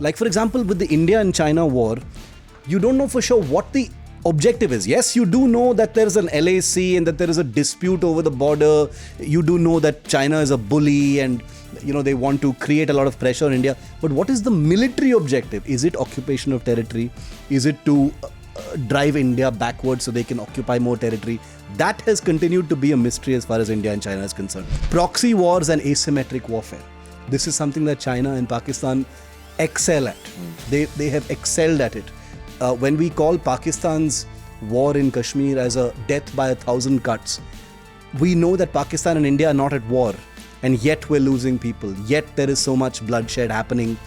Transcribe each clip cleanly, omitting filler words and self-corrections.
Like for example, with the India and China war, you don't know for sure what the objective is. Yes, you do know that there is an LAC and that there is a dispute over the border. You do know that China is a bully and they want to create a lot of pressure on India. But what is the military objective? Is it occupation of territory? Is it to drive India backwards so they can occupy more territory? That has continued to be a mystery as far as India and China is concerned. Proxy wars and asymmetric warfare. This is something that China and Pakistan excel at. They have excelled at it. When we call Pakistan's war in Kashmir as a death by 1,000 cuts, we know that Pakistan and India are not at war, and yet we're losing people. Yet there is so much bloodshed happening,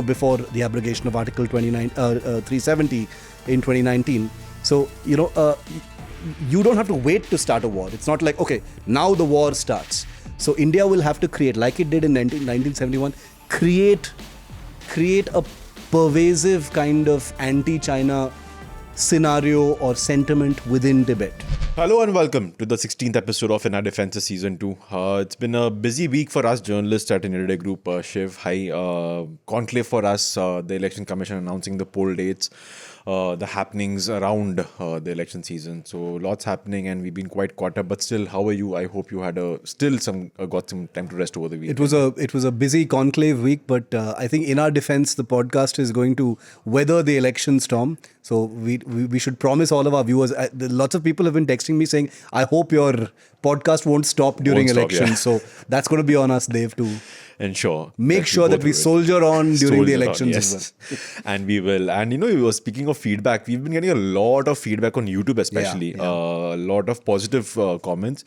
before the abrogation of Article 370 in 2019. So, you don't have to wait to start a war. It's not like, okay, now the war starts. So India will have to create, like it did in 1971, create a pervasive kind of anti-China scenario or sentiment within Tibet. Hello and welcome to the 16th episode of In Our Defense Season 2. It's been a busy week for us journalists at India Group. Shiv, conclave for us, the Election Commission announcing the poll dates, the happenings around the election season. So lots happening and we've been quite caught up. But still, how are you? I hope you had got some time to rest over the week. It was a busy conclave week, but I think In Our Defense, the podcast is going to weather the election storm. So we should promise all of our viewers. Lots of people have been texting me saying, I hope your podcast won't stop during elections. Yeah. So that's going to be on us, Dev, to ensure. Make sure that we soldier on during the elections as well. And we will. And we were speaking of feedback. We've been getting a lot of feedback on YouTube especially. Yeah. A lot of positive comments.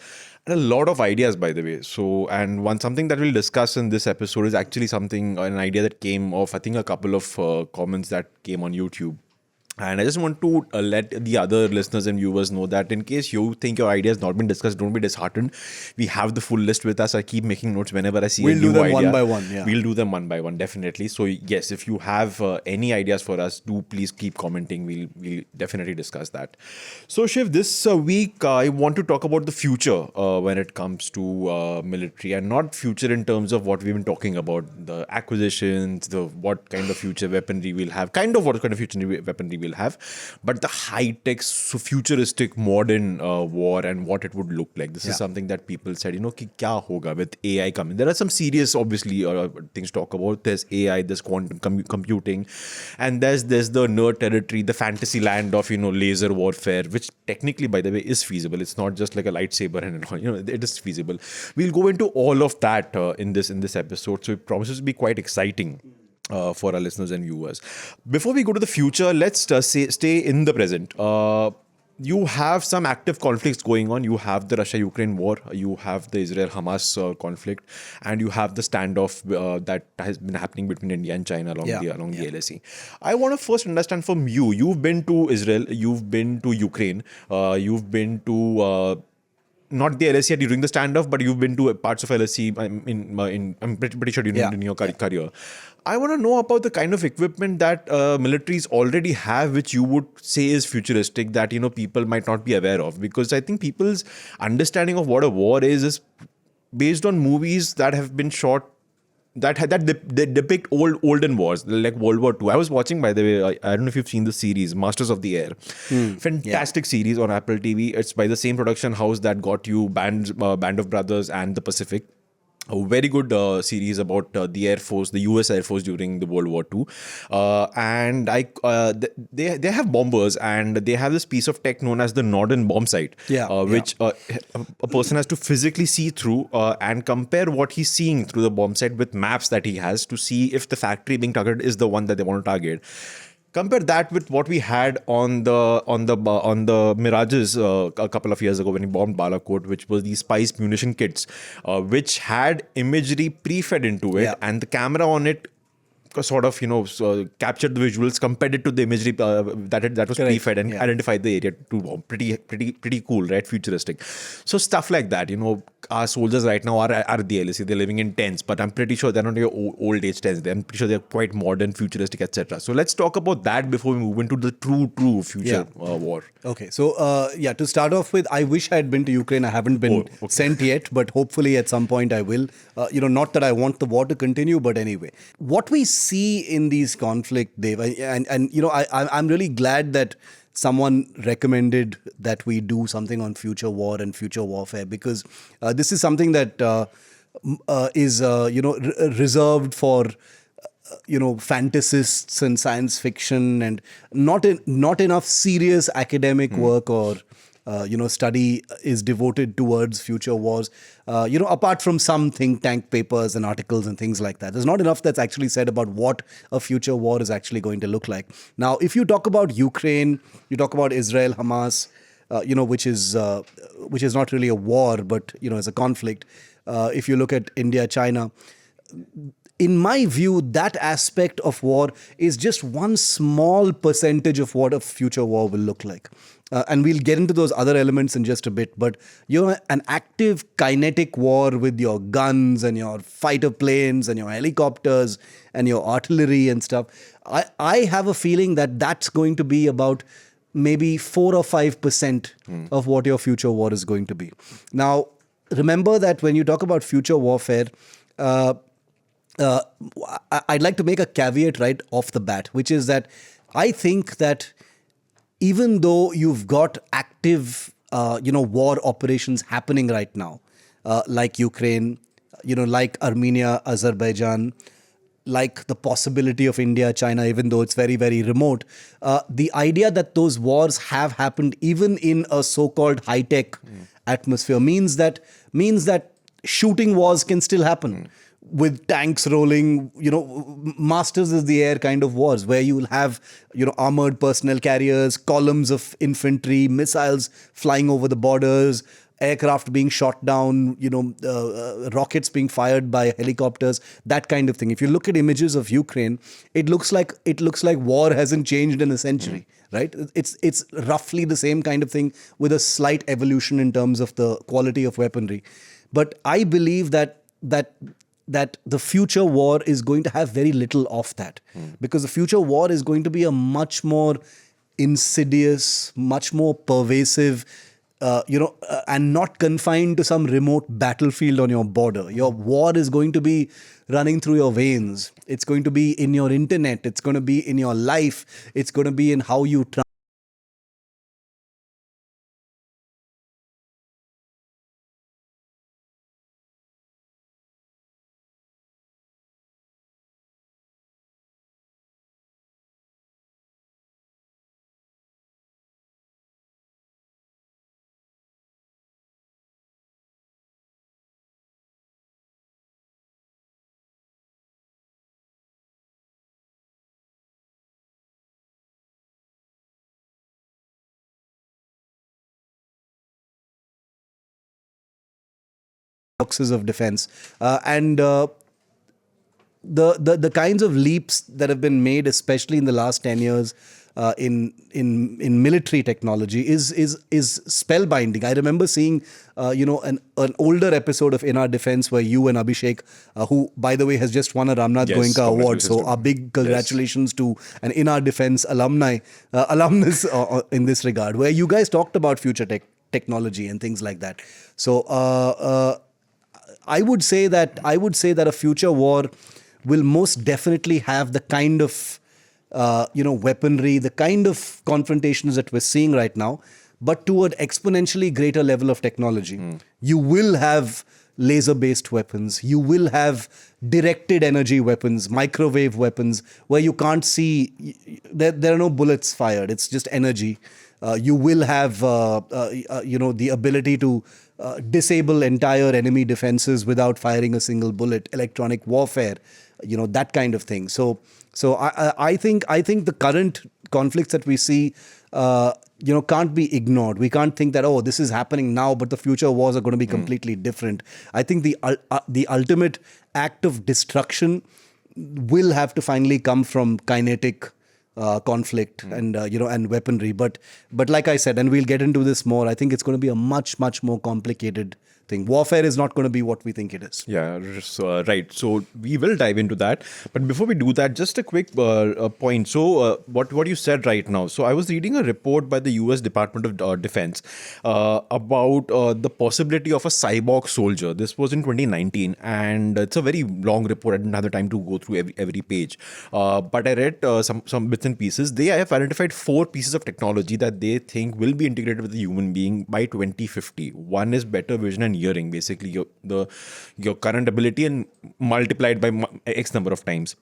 And a lot of ideas, by the way. So, and something that we'll discuss in this episode is actually an idea that came off, I think, a couple of comments that came on YouTube. And I just want to let the other listeners and viewers know that in case you think your idea has not been discussed, don't be disheartened. We have the full list with us. I keep making notes whenever I see a new idea. We'll do them one by one. Yeah. We'll do them one by one, definitely. So yes, if you have any ideas for us, do please keep commenting. We'll definitely discuss that. So Shiv, this week I want to talk about the future when it comes to military, and not future in terms of what we've been talking about, the acquisitions, what kind of future weaponry we'll have, we'll have, but the high-tech, futuristic, modern war and what it would look like. This is something that people said, ki kya hoga with AI coming. There are some serious, obviously, things to talk about. There's AI, there's quantum computing, and there's the nerd territory, the fantasy land of, laser warfare, which technically, by the way, is feasible. It's not just like a lightsaber and all, it is feasible. We'll go into all of that in this episode, so it promises to be quite exciting. For our listeners and viewers. Before we go to the future, let's stay in the present. You have some active conflicts going on. You have the Russia-Ukraine war, you have the Israel-Hamas conflict, and you have the standoff that has been happening between India and China along the LAC. I want to first understand from you. You've been to Israel, you've been to Ukraine, you've been to... not the LSE during the standoff, but you've been to parts of LSE I'm pretty sure in your career. I want to know about the kind of equipment that militaries already have, which you would say is futuristic, that people might not be aware of. Because I think people's understanding of what a war is based on movies that have been shot that depict olden wars, like World War II. I was watching, by the way, I don't know if you've seen the series, Masters of the Air. Fantastic series on Apple TV. It's by the same production house that got you Band of Brothers and The Pacific. A very good series about the Air Force, the US Air Force during the World War II. And they have bombers, and they have this piece of tech known as the Norden bomb sight, which a person has to physically see through and compare what he's seeing through the bomb sight with maps that he has to see if the factory being targeted is the one that they want to target. Compare that with what we had on the Mirages a couple of years ago when we bombed Balakot, which was these spice munition kits, which had imagery pre-fed into it, and the camera on it sort of captured the visuals, compared it to the imagery that was pre-fed and identified the area to bomb. Pretty cool, right? Futuristic. So stuff like that. Our soldiers right now are the LSE. They're living in tents, but I'm pretty sure they're not your old age tents. I'm pretty sure they're quite modern, futuristic, etc. So let's talk about that before we move into the true future war. Okay, so to start off with, I wish I had been to Ukraine. I haven't been sent yet, but hopefully at some point I will. Not that I want the war to continue, but anyway, what we see in these conflict, Dev, and I'm really glad that someone recommended that we do something on future war and future warfare, because this is something that is reserved for fantasists and science fiction, and not enough serious academic work or study is devoted towards future wars. Apart from some think tank papers and articles and things like that, there's not enough that's actually said about what a future war is actually going to look like. Now, if you talk about Ukraine, you talk about Israel, Hamas, which is not really a war, but is a conflict. If you look at India, China, in my view, that aspect of war is just one small percentage of what a future war will look like. And we'll get into those other elements in just a bit. But, an active kinetic war with your guns and your fighter planes and your helicopters and your artillery and stuff, I have a feeling that that's going to be about maybe 4 or 5% of what your future war is going to be. Now, remember that when you talk about future warfare, I'd like to make a caveat right off the bat, which is that I think that even though you've got active, war operations happening right now, like Ukraine, like Armenia, Azerbaijan, like the possibility of India, China, even though it's very, very remote, the idea that those wars have happened even in a so-called high-tech atmosphere means that shooting wars can still happen. With tanks rolling, masters is the air kind of wars where you will have, armored personnel carriers, columns of infantry, missiles flying over the borders, aircraft being shot down, rockets being fired by helicopters, that kind of thing. If you look at images of Ukraine, it looks like war hasn't changed in a century, right? It's roughly the same kind of thing with a slight evolution in terms of the quality of weaponry. But I believe that the future war is going to have very little of that, because the future war is going to be a much more insidious, much more pervasive, and not confined to some remote battlefield on your border. Your war is going to be running through your veins. It's going to be in your internet. It's going to be in your life. It's going to be in how you boxes of defense. And the kinds of leaps that have been made, especially in the last 10 years, in military technology is spellbinding. I remember seeing an older episode of In Our Defense where you and Abhishek, who by the way has just won a Ramnath Goenka award, so our big congratulations to an In Our Defense alumnus in this regard, where you guys talked about future technology and things like that. So I would say that a future war will most definitely have the kind of weaponry, the kind of confrontations that we're seeing right now, but to an exponentially greater level of technology. You will have laser-based weapons. You will have directed energy weapons, microwave weapons, where you can't see, there are no bullets fired. It's just energy. You will have, the ability to disable entire enemy defenses without firing a single bullet, electronic warfare, that kind of thing. So I think the current conflicts that we see, can't be ignored. We can't think that, this is happening now, but the future wars are going to be completely different. I think the ultimate act of destruction will have to finally come from kinetic conflict and weaponry. But like I said, and we'll get into this more, I think it's going to be a much, much more complicated thing. Warfare is not going to be what we think it is. Yeah, so, right. So we will dive into that. But before we do that, just a quick point. So what you said right now. So I was reading a report by the U.S. Department of Defense about the possibility of a cyborg soldier. This was in 2019, and it's a very long report. I didn't have the time to go through every page. But I read some bits and pieces. They have identified 4 pieces of technology that they think will be integrated with the human being by 2050. One is better vision and hearing, basically your current ability and multiplied by X number of times.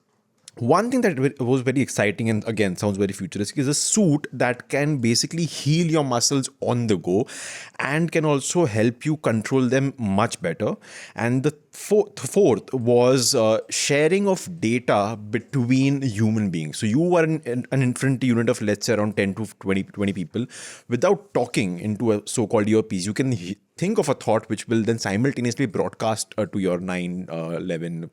One thing that was very exciting and again sounds very futuristic is a suit that can basically heal your muscles on the go and can also help you control them much better. And the fourth was sharing of data between human beings. So you are an infantry unit of, let's say, around 10 to 20 people. Without talking into a so-called earpiece, you can think of a thought which will then simultaneously broadcast to your 11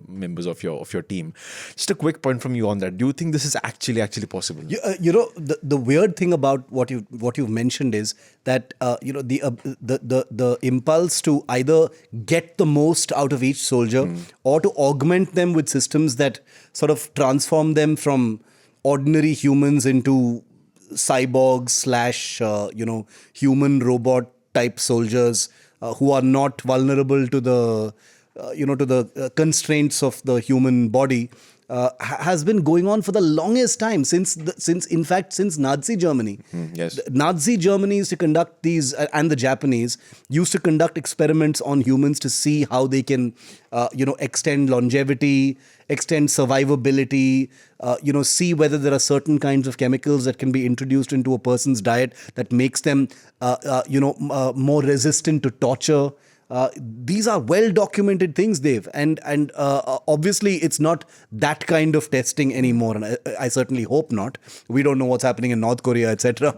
members of your team. Just a quick point from you on that. Do you think this is actually possible? The weird thing about what you've mentioned is that the impulse to either get the most out of each soldier or to augment them with systems that sort of transform them from ordinary humans into cyborgs / human robot type soldiers who are not vulnerable to the constraints of the human body has been going on for the longest time since Nazi Germany. Yes. Nazi Germany used to conduct these, and the Japanese used to conduct experiments on humans to see how they can, extend longevity, extend survivability, see whether there are certain kinds of chemicals that can be introduced into a person's diet that makes them, more resistant to torture. These are well-documented things, Dev, and obviously it's not that kind of testing anymore, and I certainly hope not. We don't know what's happening in North Korea, etc.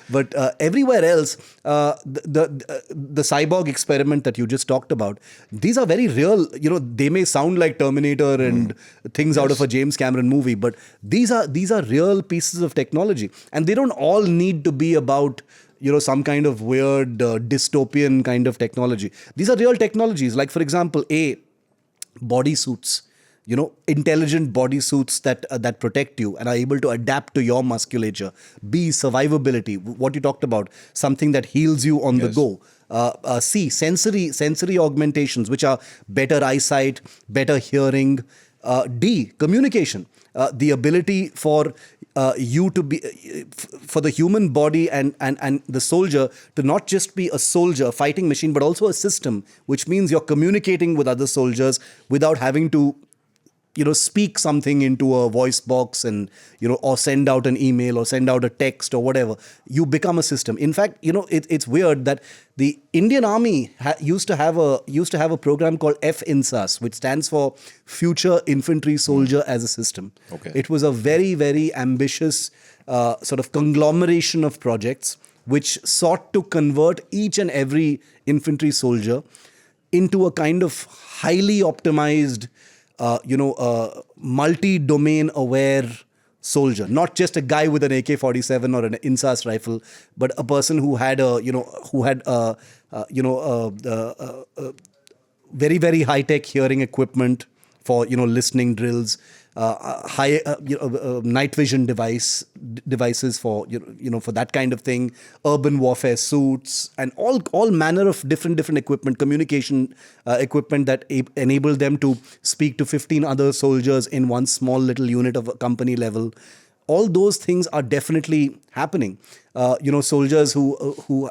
But everywhere else, the cyborg experiment that you just talked about, these are very real. They may sound like Terminator and things out of a James Cameron movie, but these are real pieces of technology, and they don't all need to be about some kind of weird dystopian kind of technology. These are real technologies. Like, for example, bodysuits, intelligent bodysuits that protect you and are able to adapt to your musculature. B, survivability, what you talked about, something that heals you on the go. C, sensory augmentations, which are better eyesight, better hearing. D, communication, the ability for you to be, for the human body and the soldier to not just be a soldier, fighting machine, but also a system, which means you're communicating with other soldiers without having to speak something into a voice box and, or send out an email or send out a text or whatever. You become a system. In fact, it's weird that the Indian Army used to have a program called FINSAS, which stands for Future Infantry Soldier as a System. Okay. It was a very, very ambitious sort of conglomeration of projects which sought to convert each and every infantry soldier into a kind of highly optimized multi-domain aware soldier, not just a guy with an AK-47 or an INSAS rifle, but a person who had very, very high-tech hearing equipment for listening drills, night vision devices for for that kind of thing, urban warfare suits, and all manner of different equipment, communication equipment that enable them to speak to 15 other soldiers in one small little unit of a company level. All those things are definitely happening. Soldiers who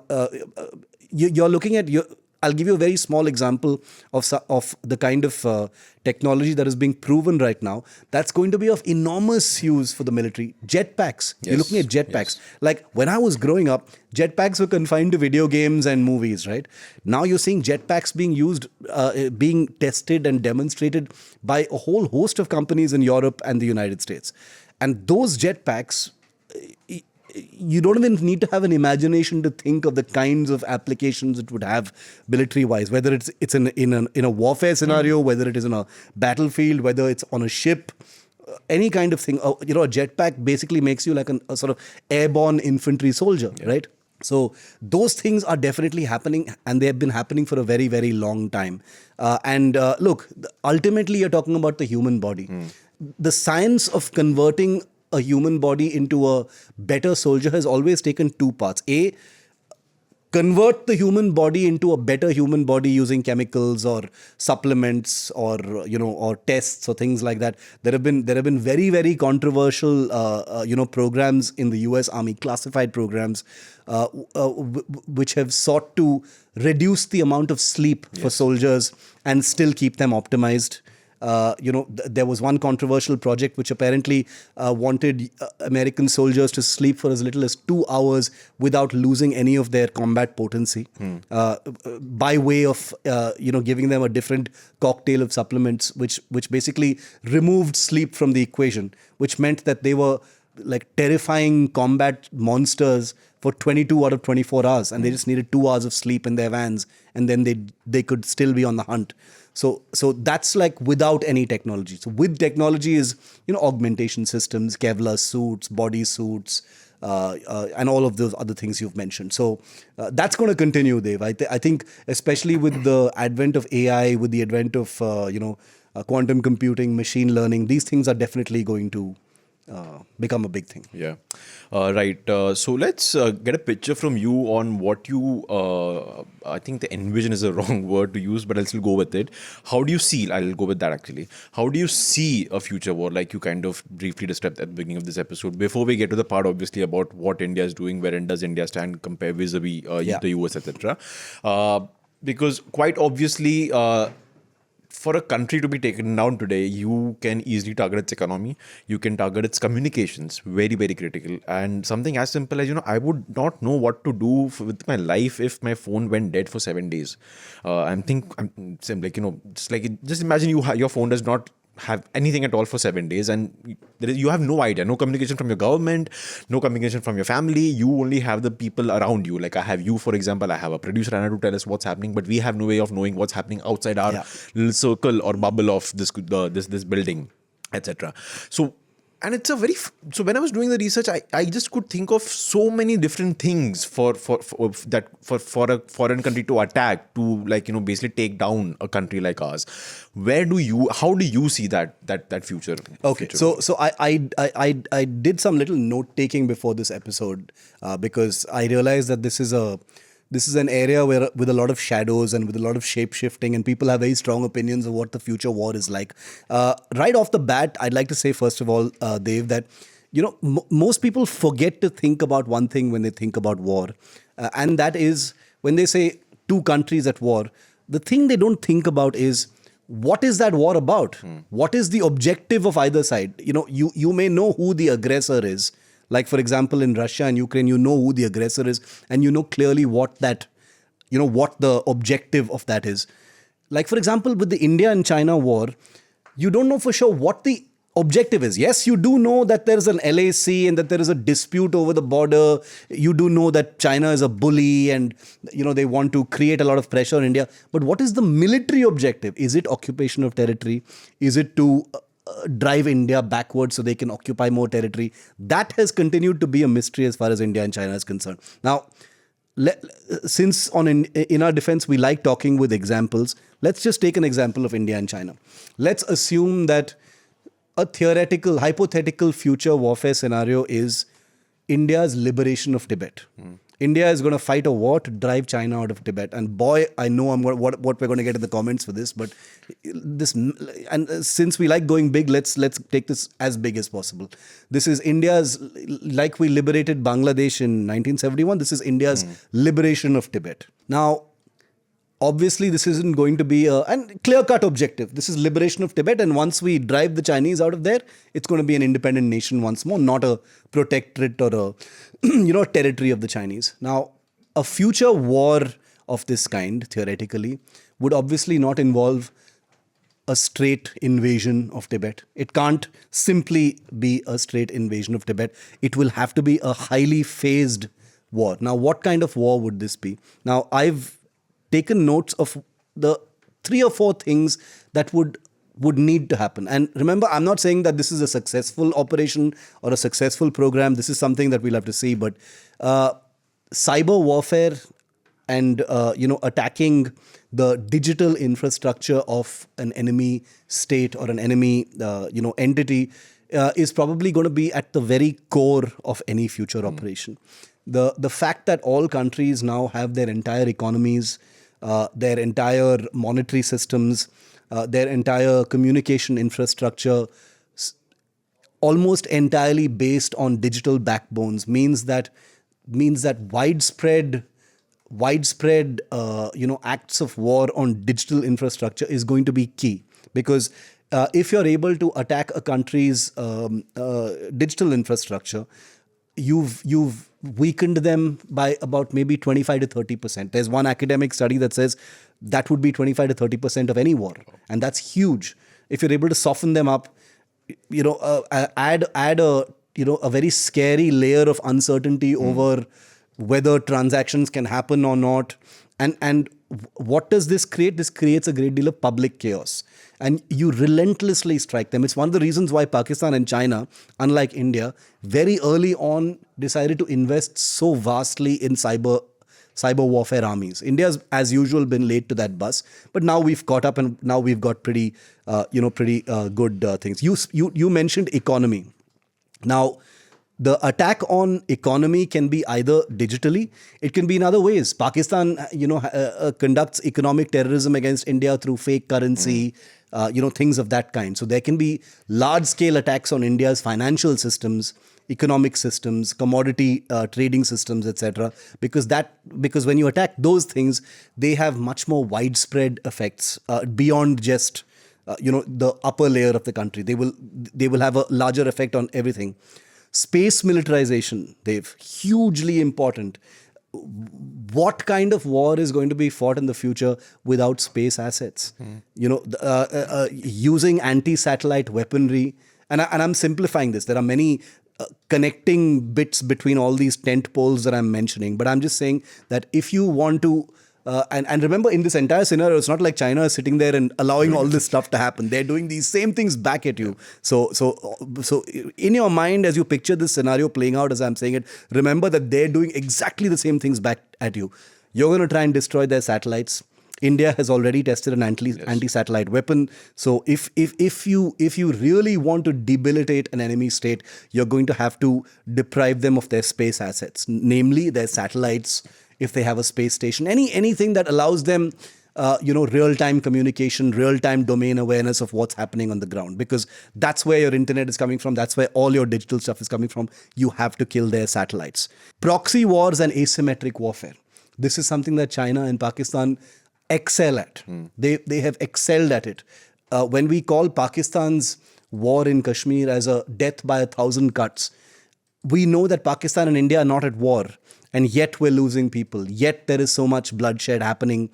you're looking at. I'll give you a very small example of the kind of technology that is being proven right now that's going to be of enormous use for the military. Jetpacks. Yes. You're looking at jetpacks. Yes. Like when I was growing up, jetpacks were confined to video games and movies, right? Now you're seeing jetpacks being used, being tested and demonstrated by a whole host of companies in Europe and the United States. And those jetpacks, you don't even need to have an imagination to think of the kinds of applications it would have military-wise, whether it's in a warfare scenario, whether it is in a battlefield, whether it's on a ship, any kind of thing. A jetpack basically makes you like a sort of airborne infantry soldier, right? So those things are definitely happening, and they have been happening for a very, very long time. Look, ultimately, you're talking about the human body. The science of converting a human body into a better soldier has always taken two parts. A, convert the human body into a better human body using chemicals or supplements or or tests or things like that. There have been very, very controversial programs in the US Army, classified programs, which have sought to reduce the amount of sleep for soldiers and still keep them optimized. There was one controversial project which apparently wanted American soldiers to sleep for as little as 2 hours without losing any of their combat potency, by way of giving them a different cocktail of supplements, which basically removed sleep from the equation, which meant that they were like terrifying combat monsters for 22 out of 24 hours, and they just needed 2 hours of sleep in their vans, and then they could still be on the hunt. So that's like without any technology. So with technology is augmentation systems, Kevlar suits, body suits, and all of those other things you've mentioned. So that's going to continue, Dev. I think especially with the advent of AI, with the advent of quantum computing, machine learning, these things are definitely going to become a big thing. Yeah. Right. So let's get a picture from you on what you, I think the envision is a wrong word to use, but I'll still go with it. How do you see, I'll go with that actually. How do you see a future war, like you kind of briefly described at the beginning of this episode, before we get to the part obviously about what India is doing, wherein does India stand compare vis-a-vis the US, etc. Because quite obviously, for a country to be taken down today, you can easily target its economy. You can target its communications, very, very critical. And something as simple as, I would not know what to do with my life if my phone went dead for 7 days. Just imagine your phone does not have anything at all for 7 days, and you have no idea, no communication from your government, no communication from your family. You only have the people around you. Like I have you, for example, I have a producer Anna to tell us what's happening, but we have no way of knowing what's happening outside our little circle or bubble of this building, etc. And it's so when I was doing the research, I just could think of so many different things for a foreign country to attack, to basically take down a country like ours. How do you see that future? Okay, future? so I did some little note taking before this episode, because I realized that this is an area where with a lot of shadows and with a lot of shape shifting, and people have very strong opinions of what the future war is like. Right off the bat, I'd like to say first of all, Dev, that most people forget to think about one thing when they think about war, and that is when they say two countries at war. The thing they don't think about is, what is that war about? What is the objective of either side? You may know who the aggressor is. Like, for example, in Russia and Ukraine, you know who the aggressor is, and you know clearly what the objective of that is. Like, for example, with the India and China war, you don't know for sure what the objective is. Yes, you do know that there is an LAC and that there is a dispute over the border. You do know that China is a bully and, they want to create a lot of pressure on India. But what is the military objective? Is it occupation of territory? Is it to drive India backwards so they can occupy more territory? That has continued to be a mystery as far as India and China is concerned. Now, since in our defense we like talking with examples, let's just take an example of India and China. Let's assume that a hypothetical future warfare scenario is India's liberation of Tibet. India is going to fight a war to drive China out of Tibet. And boy, I know what we're going to get in the comments for this, but since we like going big, let's take this as big as possible. This is India's, like we liberated Bangladesh in 1971, this is India's liberation of Tibet. Now, obviously, this isn't going to be a clear-cut objective. This is liberation of Tibet, and once we drive the Chinese out of there, it's going to be an independent nation once more, not a protectorate or a territory of the Chinese. Now, a future war of this kind, theoretically, would obviously not involve a straight invasion of Tibet. It can't simply be a straight invasion of Tibet. It will have to be a highly phased war. Now, what kind of war would this be? Now, I've taken notes of the 3 or 4 things that would need to happen. And remember, I'm not saying that this is a successful operation or a successful program. This is something that we'll have to see. But cyber warfare and attacking the digital infrastructure of an enemy state or an enemy entity is probably going to be at the very core of any future operation. The fact that all countries now have their entire economies, their entire monetary systems, their entire communication infrastructure almost entirely based on digital backbones means that widespread acts of war on digital infrastructure is going to be key, because if you're able to attack a country's digital infrastructure, you've weakened them by about maybe 25 to 30%. There's one academic study that says that would be 25 to 30% of any war, and that's huge. If you're able to soften them up, add a very scary layer of uncertainty over whether transactions can happen or not. And what does this create? This creates a great deal of public chaos. And you relentlessly strike them. It's one of the reasons why Pakistan and China, unlike India, very early on decided to invest so vastly in cyber warfare armies. India's, as usual, been late to that bus, but now we've caught up, and now we've got pretty good things. You mentioned economy. Now, the attack on economy can be either digitally, it can be in other ways. Pakistan, conducts economic terrorism against India through fake currency, things of that kind. So there can be large-scale attacks on India's financial systems, economic systems, commodity trading systems, etc. Because when you attack those things, they have much more widespread effects beyond just the upper layer of the country. They will have a larger effect on everything. Space militarization, Dev, hugely important. What kind of war is going to be fought in the future without space assets? Using anti-satellite weaponry, and I'm simplifying this. There are many connecting bits between all these tent poles that I'm mentioning, but I'm just saying that if you want to, and remember, in this entire scenario, it's not like China is sitting there and allowing all this stuff to happen. They're doing these same things back at you. So in your mind, as you picture this scenario playing out, as I'm saying it, remember that they're doing exactly the same things back at you. You're going to try and destroy their satellites. India has already tested an anti-satellite weapon. So if you really want to debilitate an enemy state, you're going to have to deprive them of their space assets, namely their satellites. If they have a space station, anything that allows them, real-time communication, real-time domain awareness of what's happening on the ground, because that's where your internet is coming from. That's where all your digital stuff is coming from. You have to kill their satellites. Proxy wars and asymmetric warfare. This is something that China and Pakistan excel at. They have excelled at it. When we call Pakistan's war in Kashmir as a death by 1,000 cuts, we know that Pakistan and India are not at war. And yet we're losing people. Yet there is so much bloodshed happening,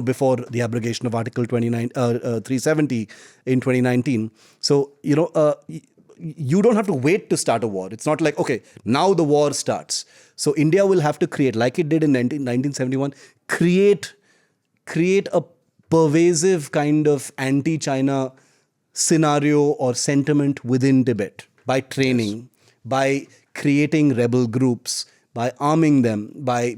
before the abrogation of Article 370 in 2019. So, you don't have to wait to start a war. It's not like, okay, now the war starts. So India will have to create, like it did in 1971, create a pervasive kind of anti-China scenario or sentiment within Tibet by training, by creating rebel groups, by arming them, by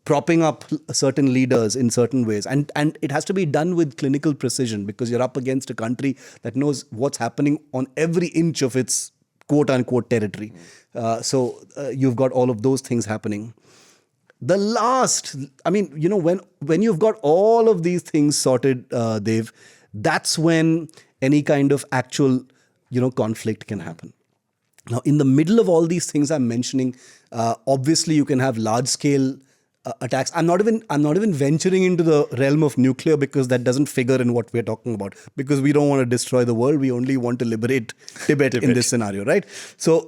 propping up certain leaders in certain ways. And it has to be done with clinical precision, because you're up against a country that knows what's happening on every inch of its quote-unquote territory. So you've got all of those things happening. The last, when you've got all of these things sorted, Dev, that's when any kind of actual, conflict can happen. Now, in the middle of all these things I'm mentioning, obviously you can have large-scale attacks. I'm not even venturing into the realm of nuclear, because that doesn't figure in what we're talking about. Because we don't want to destroy the world, we only want to liberate Tibet in this scenario, right? So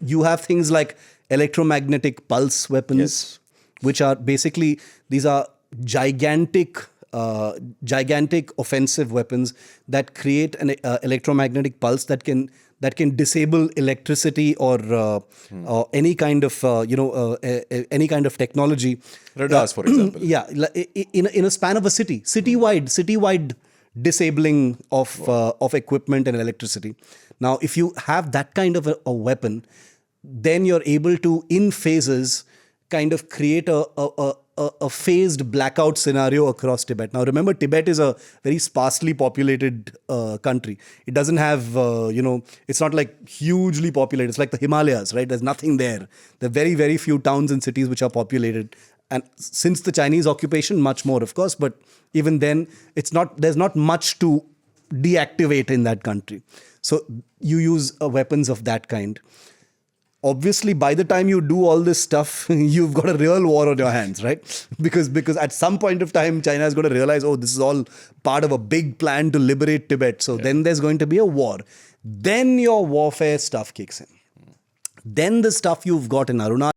you have things like electromagnetic pulse weapons, which are basically, these are gigantic offensive weapons that create an electromagnetic pulse that can disable electricity or any kind of any kind of technology. Radars, for example. Yeah, in a span of a citywide disabling of equipment and electricity. Now, if you have that kind of a weapon, then you're able to, in phases, kind of create a phased blackout scenario across Tibet. Now, remember, Tibet is a very sparsely populated country. It doesn't have, it's not like hugely populated. It's like the Himalayas, right? There's nothing there. There are very, very few towns and cities which are populated. And since the Chinese occupation, much more, of course. But even then, there's not much to deactivate in that country. So you use weapons of that kind. Obviously, by the time you do all this stuff, you've got a real war on your hands, right? Because at some point of time, China is going to realize, oh, this is all part of a big plan to liberate Tibet. So then there's going to be a war. Then your warfare stuff kicks in. Then the stuff you've got in Arunachal,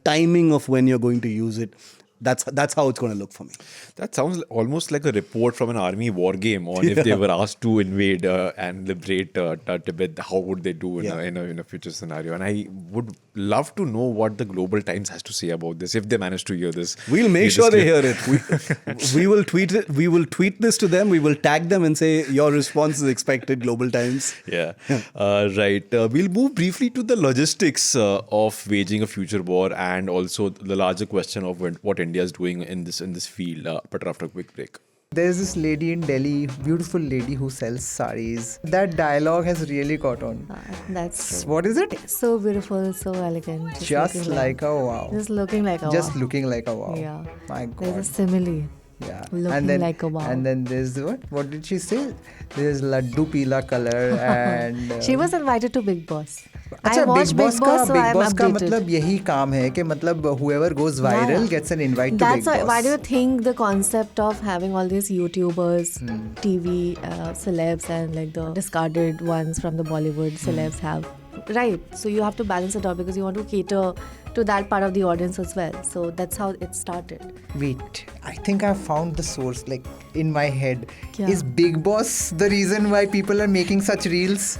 timing of when you're going to use it. That's how it's going to look for me. That sounds almost like a report from an army war game on if they were asked to invade and liberate Tibet, how would they do in a future scenario? And I would love to know what the Global Times has to say about this if they manage to hear this. We'll make sure they hear it. We will tweet it. We will tweet this to them. We will tag them and say your response is expected, Global Times. Yeah. Right. We'll move briefly to the logistics of waging a future war and also the larger question of what India is doing in this field. But after a quick break. There's this lady in Delhi, beautiful lady who sells saris. That dialogue has really caught on. That's true. What is it? So beautiful, so elegant. Just like a wow. Just looking like a wow. Just looking like a wow. Yeah. My God. There's a simile. Yeah. Looking like a wow. And then there's what? What did she say? There's laddu peela color and... She was invited to Big Boss. अच्छा, I watched Big Boss, so I'm का updated. मतलब यही काम है कि मतलब whoever goes viral gets an invite to Big Boss. Why do you think the concept of having all these YouTubers, TV celebs and like the discarded ones from the Bollywood celebs have? Right. So you have to balance it out because you want to cater to that part of the audience as well. So that's how it started. Wait, I think I found the source like in my head. Kya? Is Big Boss the reason why people are making such reels?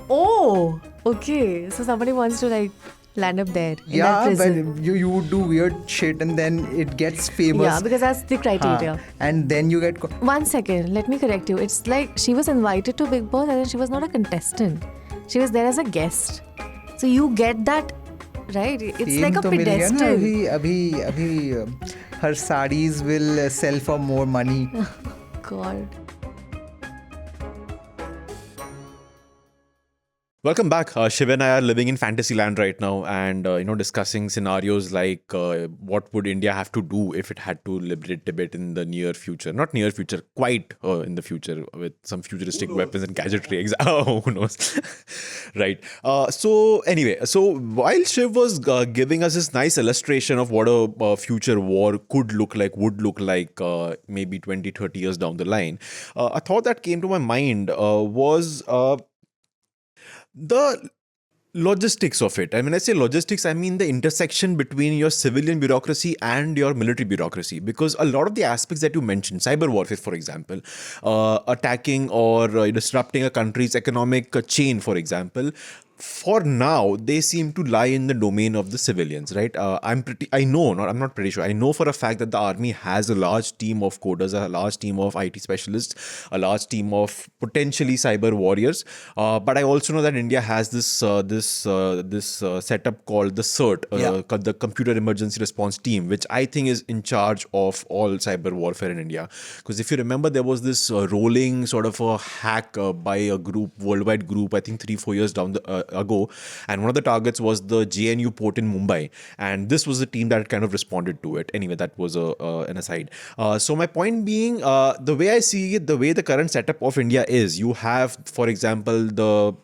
Oh, okay. So somebody wants to like land up there. Yeah, in that but prison. you would do weird shit and then it gets famous. Yeah, because that's the criteria. And then you get... 1 second, let me correct you. It's like she was invited to Big Boss and then she was not a contestant. She was there as a guest. So you get that, right? It's like a तो मिल गया ना, pedestal. अभी her sarees will sell for more money. God. Welcome back. Shiv and I are living in fantasy land right now and, discussing scenarios like what would India have to do if it had to liberate Tibet in the near future. Not near future, quite in the future with some futuristic weapons and gadgetry. Oh, who knows? Right. So while Shiv was giving us this nice illustration of what a future war could look like, would look like maybe 20, 30 years down the line, a thought that came to my mind was... the logistics of it. And when I say logistics, I mean the intersection between your civilian bureaucracy and your military bureaucracy. Because a lot of the aspects that you mentioned, cyber warfare, for example, attacking or disrupting a country's economic chain, for example, for now, they seem to lie in the domain of the civilians, right? I'm not pretty sure. I know for a fact that the army has a large team of coders, a large team of IT specialists, a large team of potentially cyber warriors. But I also know that India has this setup called the CERT, the Computer Emergency Response Team, which I think is in charge of all cyber warfare in India. Because if you remember, there was this rolling sort of a hack by a worldwide group, I think 3-4 years down ago, and one of the targets was the JNU port in Mumbai, and this was the team that kind of responded to it. Anyway, that was an aside. So my point being, the way I see it, the way the current setup of India is, you have, for example, the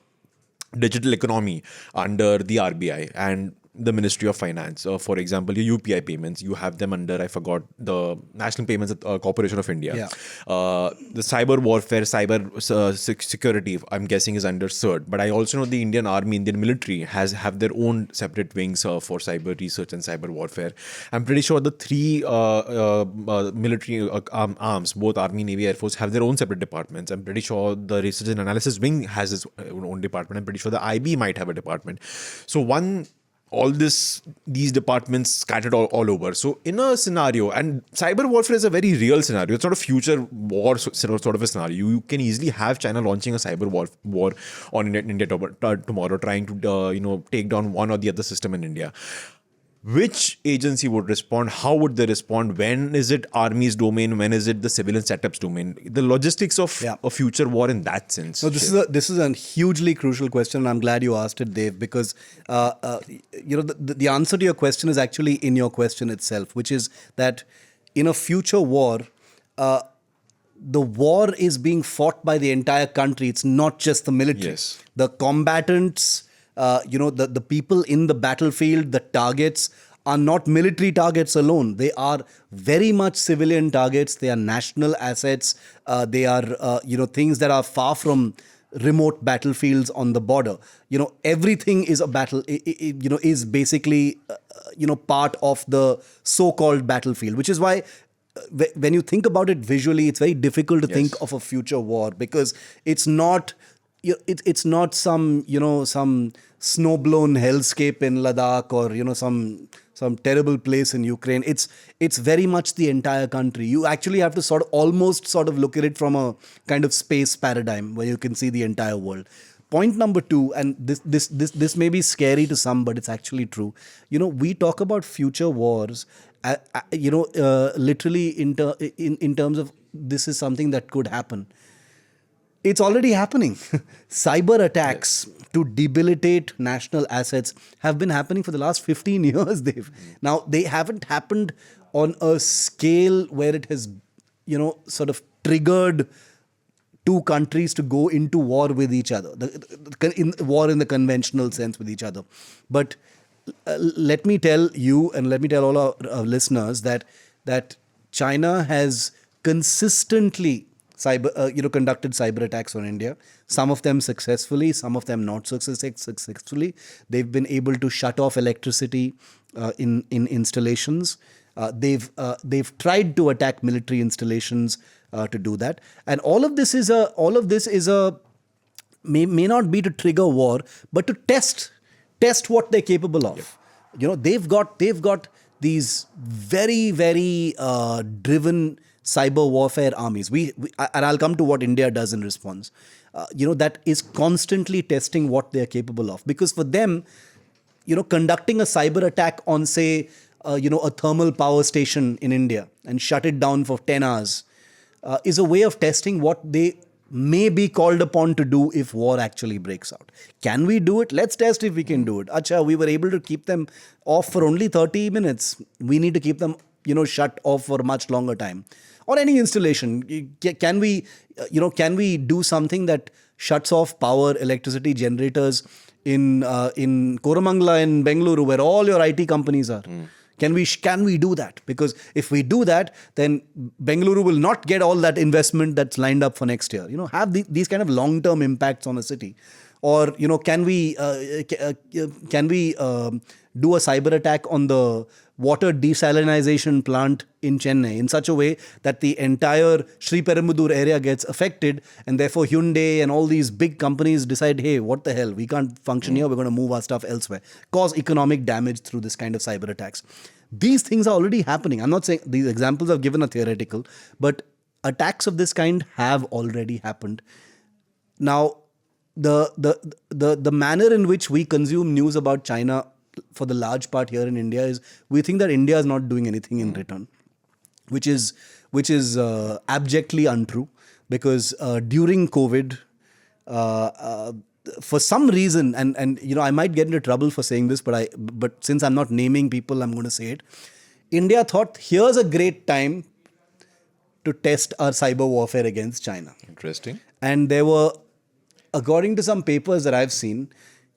digital economy under the RBI, and the Ministry of Finance. For example, your UPI payments, you have them under, I forgot, the National Payments Corporation of India. Yeah. The cyber warfare, security, I'm guessing, is under CERT. But I also know the Indian Army, Indian military have their own separate wings for cyber research and cyber warfare. I'm pretty sure the three military arms, both Army, Navy, Air Force, have their own separate departments. I'm pretty sure the research and analysis wing has its own department. I'm pretty sure the IB might have a department. So these departments scattered all over. So in a scenario, and cyber warfare is a very real scenario. It's not a future war sort of a scenario. You can easily have China launching a cyber war on India tomorrow, trying to take down one or the other system in India. Which agency would respond? How would they respond? When is it army's domain? When is it the civilian setups domain? The logistics of a future war in that sense. So this is a hugely crucial question, and I'm glad you asked it, Dev, because the answer to your question is actually in your question itself, which is that in a future war, the war is being fought by the entire country. It's not just the military. Yes. The combatants. The people in the battlefield, the targets are not military targets alone. They are very much civilian targets. They are national assets. They are, things that are far from remote battlefields on the border. Everything is a battle, is basically, part of the so-called battlefield, which is why when you think about it visually, it's very difficult to think of a future war, because it's not... It's not some snowblown hellscape in Ladakh or some terrible place in Ukraine. It's very much the entire country. You actually have to almost look at it from a kind of space paradigm where you can see the entire world. Point number 2, and this may be scary to some, but it's actually true. We talk about future wars, literally in terms of this is something that could happen. It's already happening. Cyber attacks to debilitate national assets have been happening for the last 15 years, Dave. Now, they haven't happened on a scale where it has, triggered two countries to go into war with each other, war in the conventional sense with each other. But let me tell you, and let me tell all our listeners that China has consistently conducted cyber attacks on India. Some of them successfully, some of them not so successfully. They've been able to shut off electricity in installations. They've tried to attack military installations to do that. And all of this is may not be to trigger war, but to test what they're capable of. They've got these very, very driven cyber warfare armies. And I'll come to what India does in response. That is constantly testing what they're capable of. Because for them, conducting a cyber attack on, say, a thermal power station in India and shut it down for 10 hours is a way of testing what they may be called upon to do if war actually breaks out. Can we do it? Let's test if we can do it. Acha, we were able to keep them off for only 30 minutes. We need to keep them, shut off for a much longer time. Or any installation. Can we do something that shuts off power, electricity generators in Koramangala in Bengaluru, where all your IT companies are? Can we do that? Because if we do that, then Bengaluru will not get all that investment that's lined up for next year. Have these kind of long-term impacts on a city. Or can we do a cyber attack on the water desalinization plant in Chennai in such a way that the entire Sri Perumbudur area gets affected, and therefore Hyundai and all these big companies decide, hey, what the hell, we can't function here, we're going to move our stuff elsewhere. Cause economic damage through this kind of cyber attacks. These things are already happening. I'm not saying these examples I've given are theoretical, but attacks of this kind have already happened. Now, the manner in which we consume news about China for the large part here in India is we think that India is not doing anything in return, which is abjectly untrue, because during COVID, for some reason, and I might get into trouble for saying this, but since I'm not naming people, I'm going to say it. India thought, here's a great time to test our cyber warfare against China. Interesting. And there were, according to some papers that I've seen,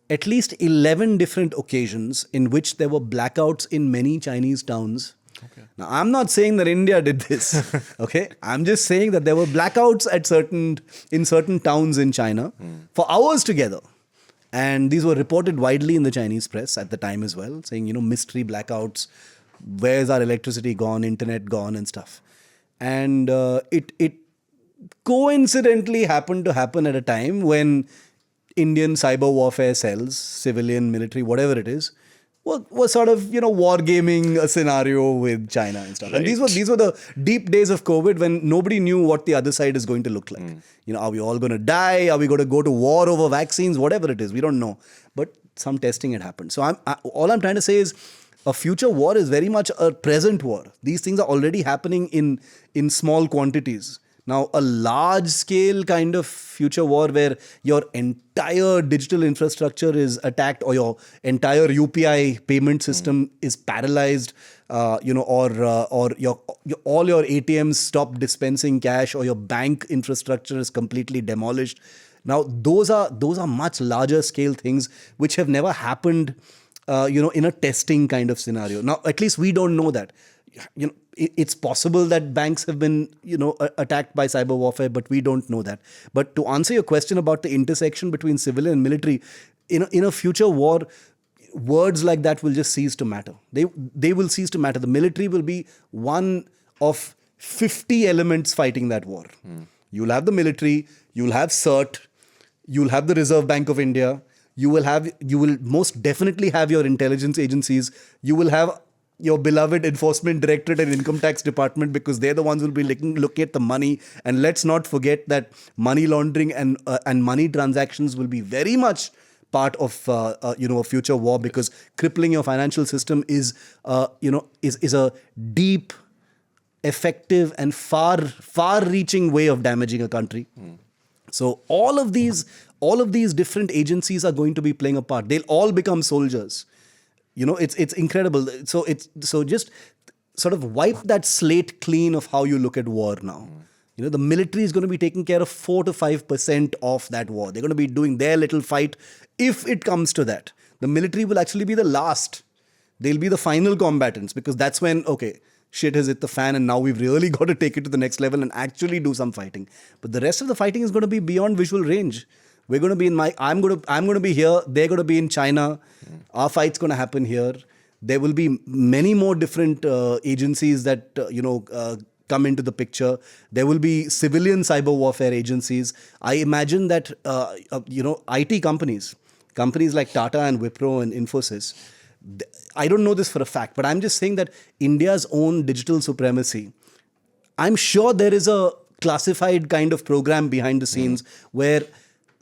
at least 11 different occasions in which there were blackouts in many Chinese towns. Okay. Now, I'm not saying that India did this. Okay, I'm just saying that there were blackouts in certain towns in China for hours together. And these were reported widely in the Chinese press at the time as well, saying, mystery blackouts, where's our electricity gone, internet gone and stuff. And it coincidentally happened to happen at a time when Indian cyber warfare cells, civilian, military, whatever it is, were sort of, wargaming a scenario with China and stuff. Right. And these were the deep days of COVID when nobody knew what the other side is going to look like. Are we all going to die? Are we going to go to war over vaccines? Whatever it is, we don't know. But some testing had happened. So all I'm trying to say is a future war is very much a present war. These things are already happening in small quantities. Now, a large-scale kind of future war where your entire digital infrastructure is attacked or your entire UPI payment system is paralyzed, or all your ATMs stop dispensing cash or your bank infrastructure is completely demolished. Now, those are much larger scale things which have never happened, in a testing kind of scenario. Now, at least we don't know that. It's possible that banks have been, attacked by cyber warfare, but we don't know that. But to answer your question about the intersection between civilian and military, in a future war, words like that will just cease to matter. They will cease to matter. The military will be one of 50 elements fighting that war. You'll have the military, you'll have CERT, you'll have the Reserve Bank of India, you will most definitely have your intelligence agencies, you will have your beloved Enforcement Directorate and Income Tax Department, because they're the ones who will be looking at the money. And let's not forget that money laundering and money transactions will be very much part of a future war, because crippling your financial system is a deep, effective and far-reaching way of damaging a country. So all of these different agencies are going to be playing a part. They'll all become soldiers. It's incredible. So just sort of wipe that slate clean of how you look at war now. The military is going to be taking care of 4 to 5% of that war. They're going to be doing their little fight if it comes to that. The military will actually be the last. They'll be the final combatants, because that's when, okay, shit has hit the fan and now we've really got to take it to the next level and actually do some fighting. But the rest of the fighting is going to be beyond visual range. We're going to be I'm going to be here. They're going to be in China. Our fight's going to happen here. There will be many more different agencies that come into the picture. There will be civilian cyber warfare agencies. I imagine that IT companies like Tata and Wipro and Infosys. I don't know this for a fact, but I'm just saying that India's own digital supremacy. I'm sure there is a classified kind of program behind the scenes where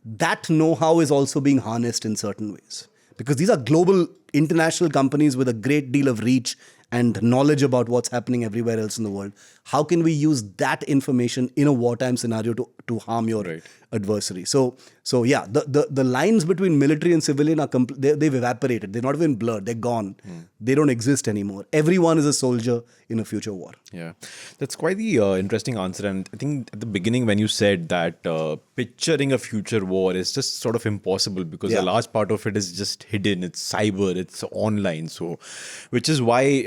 that know-how is also being harnessed in certain ways. Because these are global, international companies with a great deal of reach and knowledge about what's happening everywhere else in the world. How can we use that information in a wartime scenario to harm your adversary? So yeah, the lines between military and civilian are they've evaporated. They're not even blurred. They're gone. They don't exist anymore. Everyone is a soldier in a future war. Yeah, that's quite the interesting answer. And I think at the beginning when you said that picturing a future war is just sort of impossible, because a large part of it is just hidden. It's cyber, it's online. So, which is why,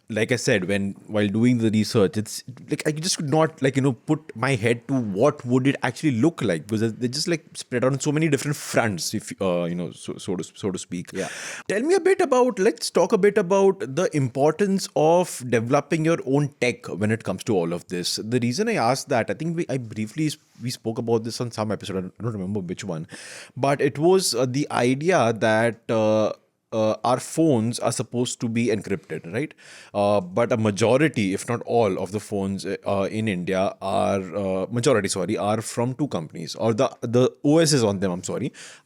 like I said, while doing the research, it's like I just could not put my head to what would it actually look like, because they're just spread out on so many different fronts, if so to speak. Yeah. Tell me let's talk a bit about the importance of developing your own tech when it comes to all of this. The reason I asked that, I think we spoke about this on some episode. I don't remember which one, but it was the idea that our phones are supposed to be encrypted, right? But a majority, if not all, of the phones in India are from two companies, or the OSs on them,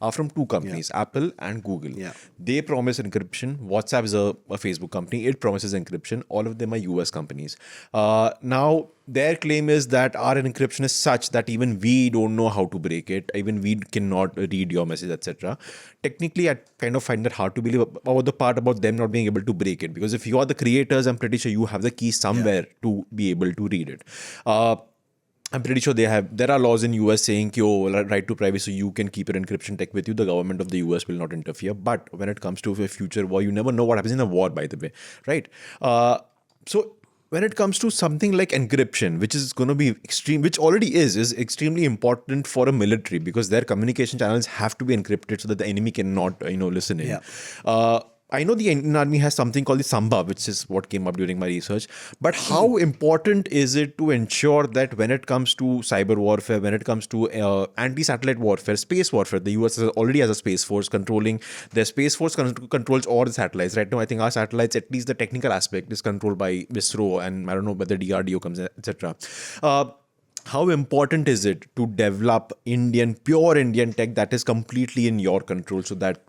are from two companies, Apple and Google. Yeah. They promise encryption. WhatsApp is a Facebook company. It promises encryption. All of them are US companies. Now, their claim is that our encryption is such that even we don't know how to break it. Even we cannot read your message, etc. Technically, I kind of find that hard to believe about the part about them not being able to break it. Because if you are the creators, I'm pretty sure you have the key somewhere to be able to read it. I'm pretty sure there are laws in US saying कि right to privacy, you can keep your encryption tech with you. The government of the US will not interfere. But when it comes to a future war, you never know what happens in a war, by the way, right? So when it comes to something like encryption, which is going to be which already is extremely important for a military, because their communication channels have to be encrypted so that the enemy cannot, listen in. Yeah. I know the Indian Army has something called the Samba, which is what came up during my research. But how important is it to ensure that when it comes to cyber warfare, when it comes to anti-satellite warfare, space warfare, the US already has a space force controlling. Their space force controls all the satellites. Right now, I think our satellites, at least the technical aspect, is controlled by ISRO, and I don't know whether DRDO comes, etc. How important is it to develop pure Indian tech that is completely in your control, so that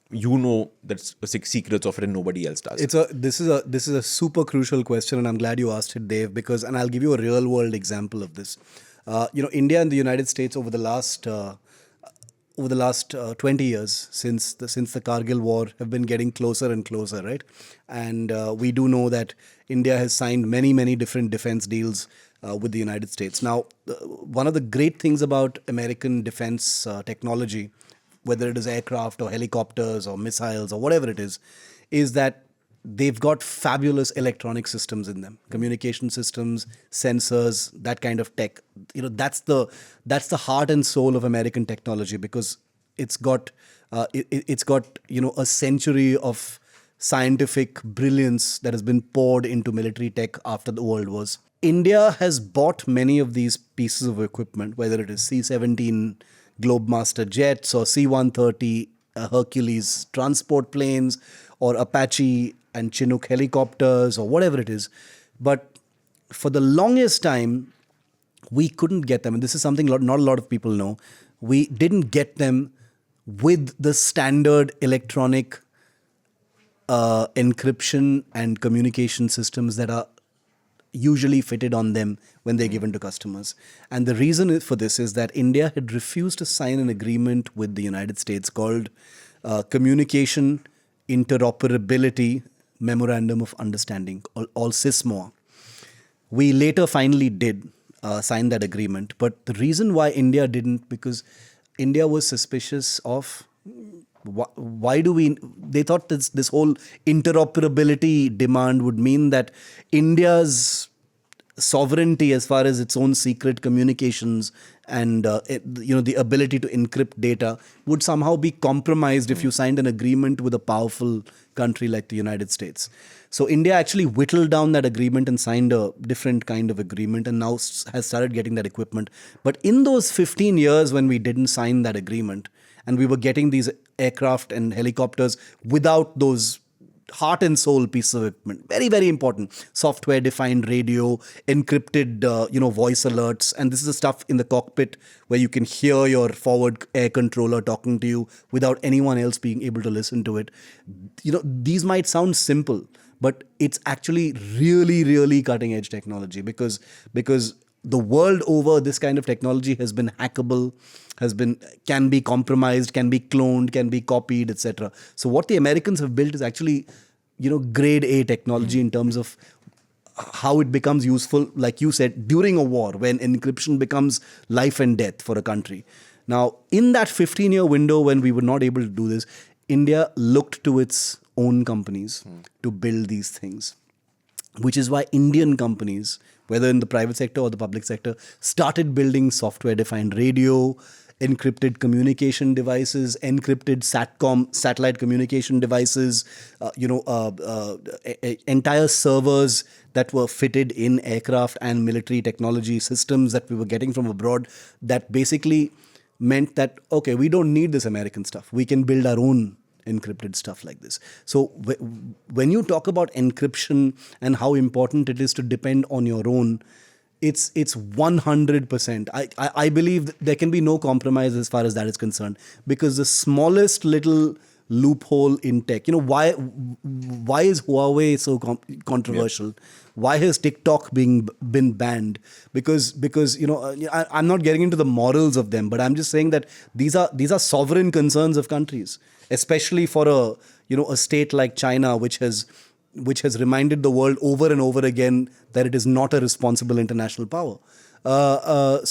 that's the secrets of it and nobody else does? This is a super crucial question, and I'm glad you asked it, Dave, and I'll give you a real world example of this. India and the United States over the last 20 years since the Kargil war have been getting closer and closer, right? And we do know that India has signed many different defense deals with the United States. Now, one of the great things about American defense technology, whether it is aircraft or helicopters or missiles or whatever it is that they've got fabulous electronic systems in them, communication systems, sensors, that kind of tech. That's the heart and soul of American technology, because it's got a century of scientific brilliance that has been poured into military tech after the world wars. India has bought many of these pieces of equipment, whether it is C-17 Globemaster jets or C-130 Hercules transport planes or Apache and Chinook helicopters or whatever it is. But for the longest time, we couldn't get them. And this is something not a lot of people know. We didn't get them with the standard electronic encryption and communication systems that are usually fitted on them when they're given to customers. And the reason for this is that India had refused to sign an agreement with the United States called Communication Interoperability Memorandum of Understanding, or CISMOA. We later finally did sign that agreement. But the reason why India didn't, because India was suspicious of they thought this whole interoperability demand would mean that India's sovereignty as far as its own secret communications and the ability to encrypt data would somehow be compromised if you signed an agreement with a powerful country like the United States. So India actually whittled down that agreement and signed a different kind of agreement, and now has started getting that equipment. But in those 15 years when we didn't sign that agreement, and we were getting these aircraft and helicopters without those heart and soul pieces of equipment, very important, software-defined radio, encrypted, voice alerts, and this is the stuff in the cockpit where you can hear your forward air controller talking to you without anyone else being able to listen to it. These might sound simple, but it's actually really cutting-edge technology, because the world over, this kind of technology has been hackable, can be compromised, can be cloned, can be copied, etc. So what the Americans have built is actually, grade A technology in terms of how it becomes useful, like you said, during a war, when encryption becomes life and death for a country. Now, in that 15-year window when we were not able to do this, India looked to its own companies to build these things, which is why Indian companies, whether in the private sector or the public sector, started building software-defined radio, encrypted communication devices, encrypted satellite communication devices, entire servers that were fitted in aircraft and military technology systems that we were getting from abroad, that basically meant that, okay, we don't need this American stuff. We can build our own encrypted stuff like this. So when you talk about encryption and how important it is to depend on your own, it's 100%. I believe that there can be no compromise as far as that is concerned, because the smallest little loophole in tech, why is Huawei so controversial? Yep. Why has TikTok been banned? Because I'm not getting into the morals of them, but I'm just saying that these are sovereign concerns of countries, especially for a state like China, which has reminded the world over and over again that it is not a responsible international power. There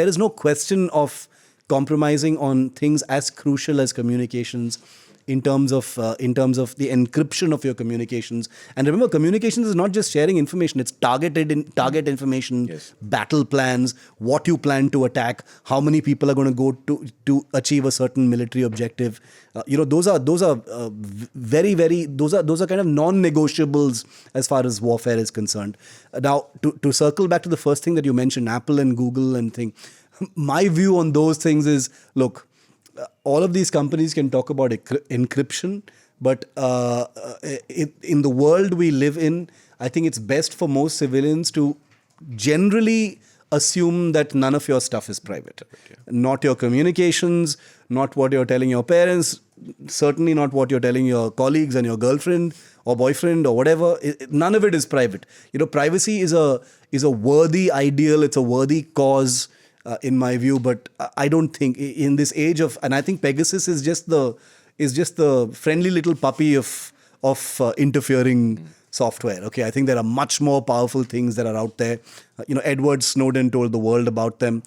is no question of compromising on things as crucial as communications in terms of the encryption of your communications. And remember, communications is not just sharing information; it's target information, Yes. battle plans, what you plan to attack, how many people are going to go to achieve a certain military objective. Those are very those are kind of non-negotiables as far as warfare is concerned. Now, to circle back to the first thing that you mentioned, Apple and Google and thing. My view on those things is, look, all of these companies can talk about encryption, but in the world we live in, I think it's best for most civilians to generally assume that none of your stuff is private. Not your communications, not what you're telling your parents, certainly not what you're telling your colleagues and your girlfriend or boyfriend or whatever. None of it is private. Privacy is a worthy ideal. It's a worthy cause. In my view, but I don't think in this age of, and I think Pegasus is just the friendly little puppy of interfering software. Okay, I think there are much more powerful things that are out there. Edward Snowden told the world about them.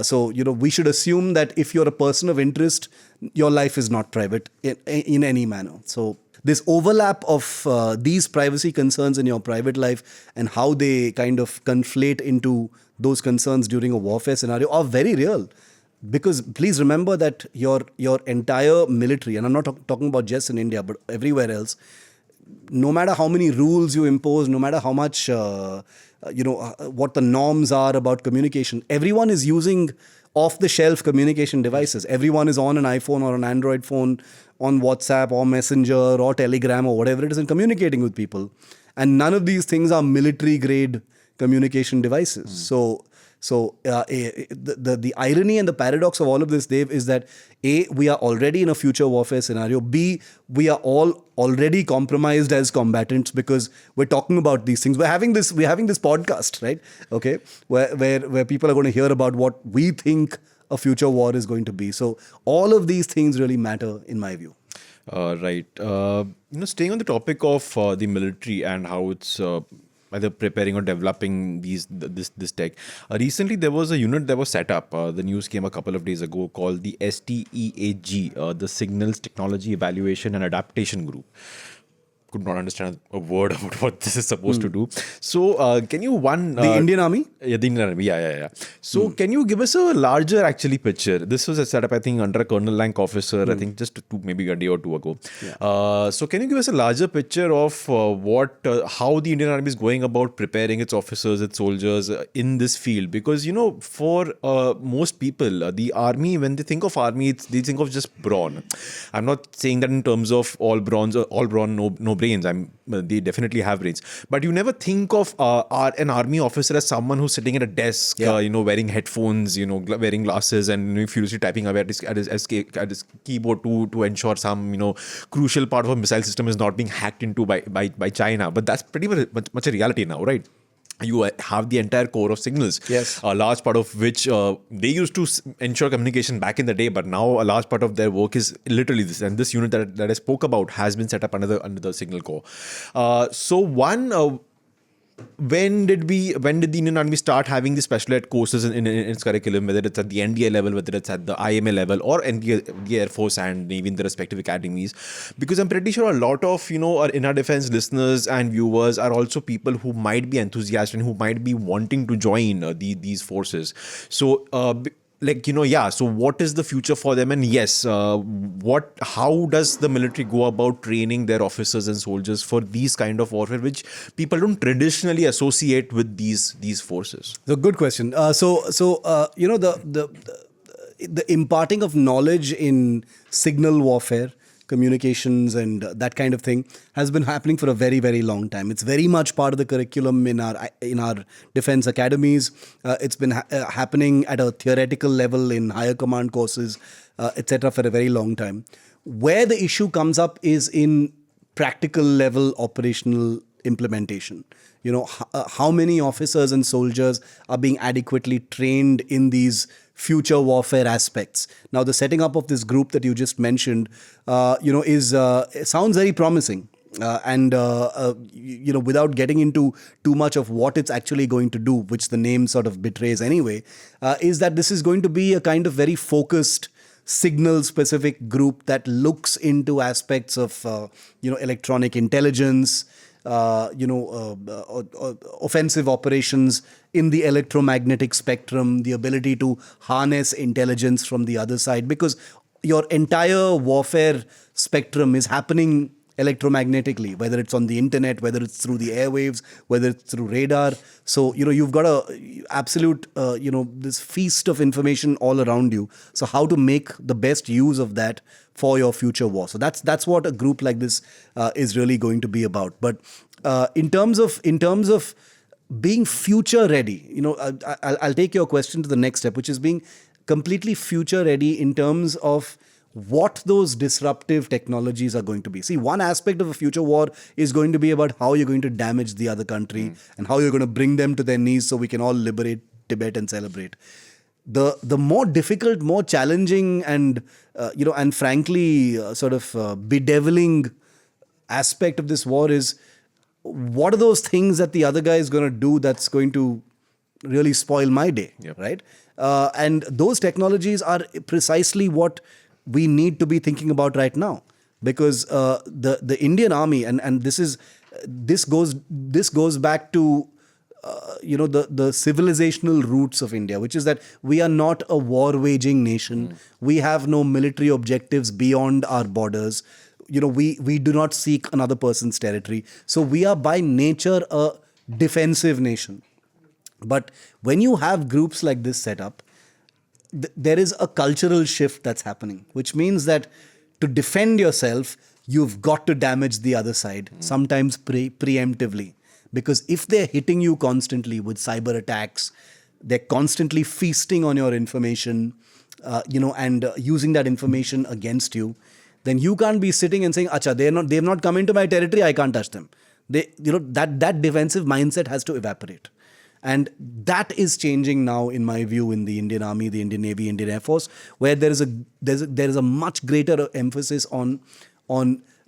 So we should assume that if you're a person of interest, your life is not private in any manner. So this overlap of these privacy concerns in your private life and how they kind of conflate into those concerns during a warfare scenario are very real. Because please remember that your entire military, and I'm not talking about just in India, but everywhere else, no matter how many rules you impose, no matter how much, what the norms are about communication, everyone is using off-the-shelf communication devices. Everyone is on an iPhone or an Android phone, on WhatsApp or Messenger or Telegram or whatever it is, and communicating with people. And none of these things are military-grade communication devices. So the irony and the paradox of all of this, Dave, is that A, we are already in a future warfare scenario. B, we are all already compromised as combatants because we're talking about these things. We're having this podcast, right? Okay, where people are going to hear about what we think a future war is going to be. So all of these things really matter, in my view. Right. Staying on the topic of the military and how it's either preparing or developing this tech. Recently, there was a unit that was set up. The news came a couple of days ago called the STEAG, the Signals Technology Evaluation and Adaptation Group. Could not understand a word about what this is supposed to do. So, can you the Indian Army? Yeah, the Indian Army. Yeah. So, can you give us a larger picture? This was set up, I think, under a colonel rank officer. I think just maybe a day or two ago. Yeah. So, can you give us a larger picture of how the Indian Army is going about preparing its officers, its soldiers in this field? Because for most people, the army, when they think of army, they think of just brawn. I'm not saying that in terms of all brawn, no brains. They definitely have brains, but you never think of an army officer as someone who's sitting at a desk, wearing headphones, wearing glasses, and furiously typing away at his keyboard to ensure some crucial part of a missile system is not being hacked into by China. But that's pretty much a reality now, right? You have the entire core of signals, yes. A large part of which they used to ensure communication back in the day, but now a large part of their work is literally this. And this unit that I spoke about has been set up under the signal core. When did the Indian Army start having the special ed courses in its curriculum, whether it's at the NDA level, whether it's at the IMA level, or the Air Force and Navy in the respective academies? Because I'm pretty sure a lot of our inner defense listeners and viewers are also people who might be enthusiastic and who might be wanting to join these forces. So so what is the future for them? And yes, how does the military go about training their officers and soldiers for these kind of warfare, which people don't traditionally associate with these forces? So good question. The imparting of knowledge in signal warfare, communications and that kind of thing has been happening for a very, very long time. It's very much part of the curriculum in our defense academies. It's been happening at a theoretical level in higher command courses, etc. for a very long time. Where the issue comes up is in practical level operational implementation. How many officers and soldiers are being adequately trained in these future warfare aspects. Now, the setting up of this group that you just mentioned, sounds very promising. Without getting into too much of what it's actually going to do, which the name sort of betrays anyway, is that this is going to be a kind of very focused, signal-specific group that looks into aspects of, electronic intelligence, offensive operations in the electromagnetic spectrum, the ability to harness intelligence from the other side, because your entire warfare spectrum is happening electromagnetically, whether it's on the internet, whether it's through the airwaves, whether it's through radar. So, you've got a absolute, this feast of information all around you. So how to make the best use of that for your future war. So that's what a group like this is really going to be about. But in terms of being future ready, I'll take your question to the next step, which is being completely future ready in terms of what those disruptive technologies are going to be. See, one aspect of a future war is going to be about how you're going to damage the other country and how you're going to bring them to their knees so we can all liberate Tibet and celebrate. The more difficult, more challenging and frankly bedeviling aspect of this war is, what are those things that the other guy is going to do that's going to really spoil my day, right? And those technologies are precisely what we need to be thinking about right now, because the Indian army and this goes back to the civilizational roots of India, which is that we are not a war-waging nation. We have no military objectives beyond our borders. We do not seek another person's territory. So we are by nature a defensive nation. But when you have groups like this set up, there is a cultural shift that's happening, which means that to defend yourself, you've got to damage the other side, sometimes preemptively. Because if they're hitting you constantly with cyber attacks, they're constantly feasting on your information, and using that information against you, then you can't be sitting and saying, "Acha, they've not come into my territory, I can't touch them." That defensive mindset has to evaporate. And that is changing now, in my view, in the Indian Army, the Indian Navy, Indian Air Force, where there is a much greater emphasis on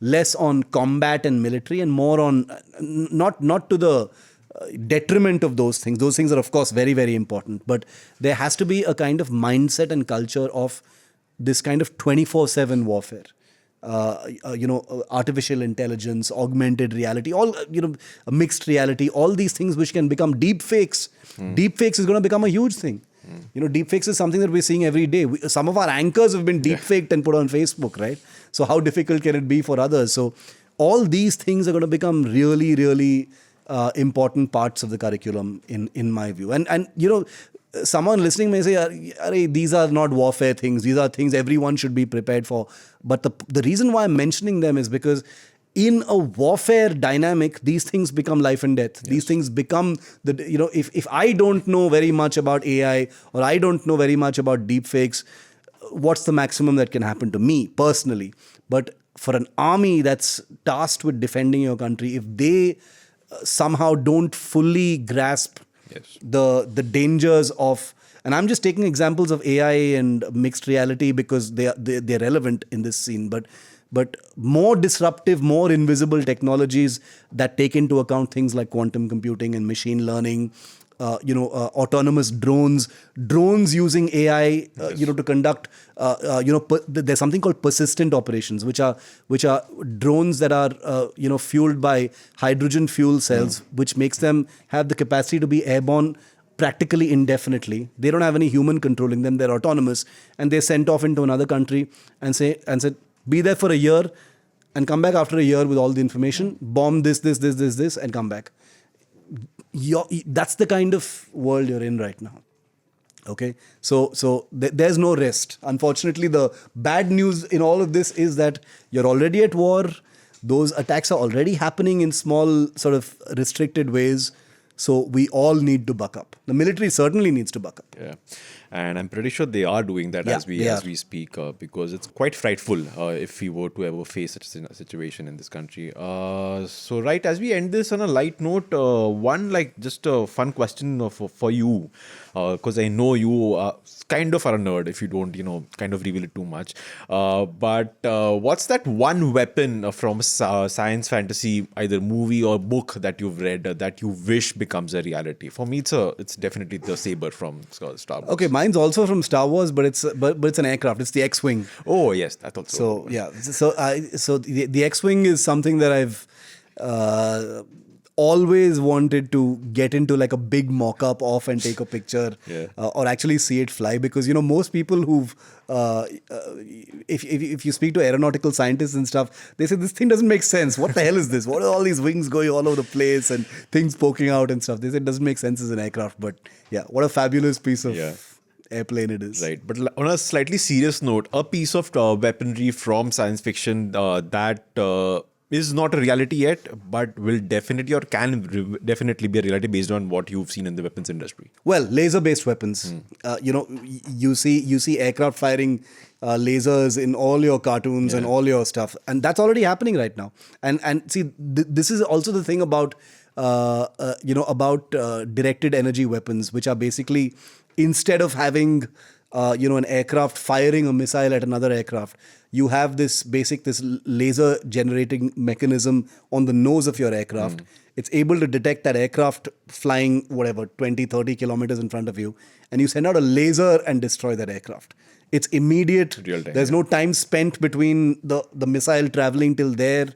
less on combat and military and more on not to the detriment of those things. Those things are, of course, very, very important. But there has to be a kind of mindset and culture of this kind of 24/7 warfare. Artificial intelligence, augmented reality, all, mixed reality, all these things which can become deep fakes. Deep fakes is going to become a huge thing. Deep fakes is something that we're seeing every day. Some of our anchors have been deep faked and put on Facebook, right? So how difficult can it be for others? So all these things are going to become really, really important parts of the curriculum in my view. And someone listening may say, "Arey, these are not warfare things. These are things everyone should be prepared for." But the reason why I'm mentioning them is because in a warfare dynamic, these things become life and death. Yes. These things become if I don't know very much about AI or I don't know very much about deepfakes, what's the maximum that can happen to me personally? But for an army that's tasked with defending your country, if they somehow don't fully grasp the dangers of, and I'm just taking examples of AI and mixed reality because they're relevant in this scene, but more disruptive, more invisible technologies that take into account things like quantum computing and machine learning, autonomous drones using AI, to conduct, there's something called persistent operations, which are drones that are, fueled by hydrogen fuel cells, which makes them have the capacity to be airborne practically indefinitely. They don't have any human controlling them. They're autonomous, and they're sent off into another country and said, be there for a year and come back after a year with all the information, bomb this, and come back. That's the kind of world you're in right now. Okay, so there's no rest. Unfortunately, the bad news in all of this is that you're already at war. Those attacks are already happening in small, sort of restricted ways. So we all need to buck up. The military certainly needs to buck up. Yeah. and I'm pretty sure they are doing that Yeah, as they are. we speak, because it's quite frightful if we were to ever face such a situation in this country. So right, as we end this on a light note, one like just a fun question for you, because I know you kind of are a nerd if you don't kind of reveal it too much. But what's that one weapon from science fantasy, either movie or book that you've read that you wish becomes a reality? For me, it's definitely the saber from Star Wars. Okay, mine's also from Star Wars, but it's an aircraft. It's the X-wing. Oh yes, I thought so. So yeah, so the X-wing is something that I've always wanted to get into, like a big mock-up of and take a picture, Yeah. or actually see it fly, because most people who've if you speak to aeronautical scientists and stuff, they say this thing doesn't make sense. What the hell is this? What are all these wings going all over the place and things poking out and stuff? They say it doesn't make sense as an aircraft, but yeah, what a fabulous piece of airplane it is. Right, but on a slightly serious note, a piece of weaponry from science fiction that is not a reality yet, but will definitely or can definitely be a reality based on what you've seen in the weapons industry. Well, laser-based weapons. You see aircraft firing lasers in all your cartoons and all your stuff, and that's already happening right now. And see, this is also the thing about directed energy weapons, which are basically, instead of having an aircraft firing a missile at another aircraft, you have this laser generating mechanism on the nose of your aircraft. It's able to detect that aircraft flying 20, 30 kilometers in front of you, and you send out a laser and destroy that aircraft. It's immediate. Real time, There's no time spent between the missile traveling till there.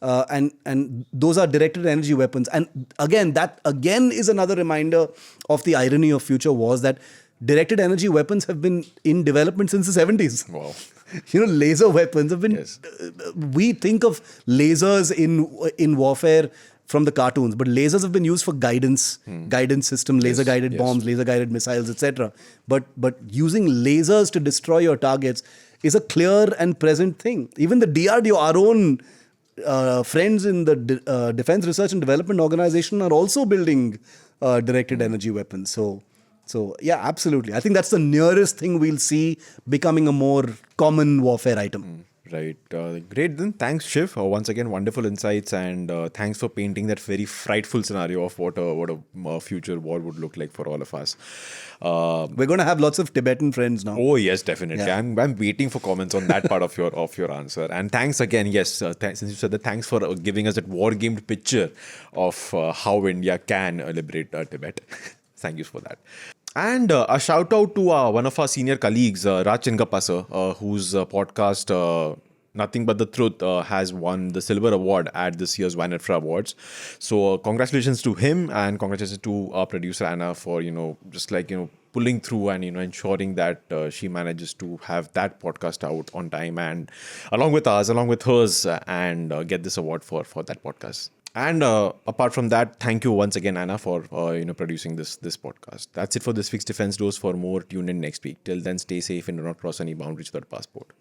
And those are directed energy weapons. And that is another reminder of the irony of future wars, that directed energy weapons have been in development since the 70s. Wow. Laser weapons have been... Yes. We think of lasers in warfare from the cartoons, but lasers have been used for guidance system, laser-guided bombs, laser-guided missiles, etc. But using lasers to destroy your targets is a clear and present thing. Even the DRDO, our own friends in the Defense Research and Development Organization, are also building directed energy weapons. So yeah, absolutely. I think that's the nearest thing we'll see becoming a more common warfare item. Right. Great. Then thanks, Shiv. Once again, wonderful insights, and thanks for painting that very frightful scenario of what a future war would look like for all of us. We're going to have lots of Tibetan friends now. Oh yes, definitely. Yeah. I'm waiting for comments on that part of your answer. And thanks again. Yes, since you said that, thanks for giving us that war-gamed picture of how India can liberate Tibet. Thank you for that. And a shout out to one of our senior colleagues, Raj Chingapasa, whose podcast, Nothing But the Truth, has won the Silver Award at this year's Vanitra Awards. So congratulations to him, and congratulations to our producer Anna for pulling through and ensuring that she manages to have that podcast out on time, and along with hers, and get this award for that podcast. And apart from that, thank you once again, Anna, for producing this podcast. That's it for this week's Defense Dose. For more, tune in next week. Till then, stay safe and do not cross any boundaries without passport.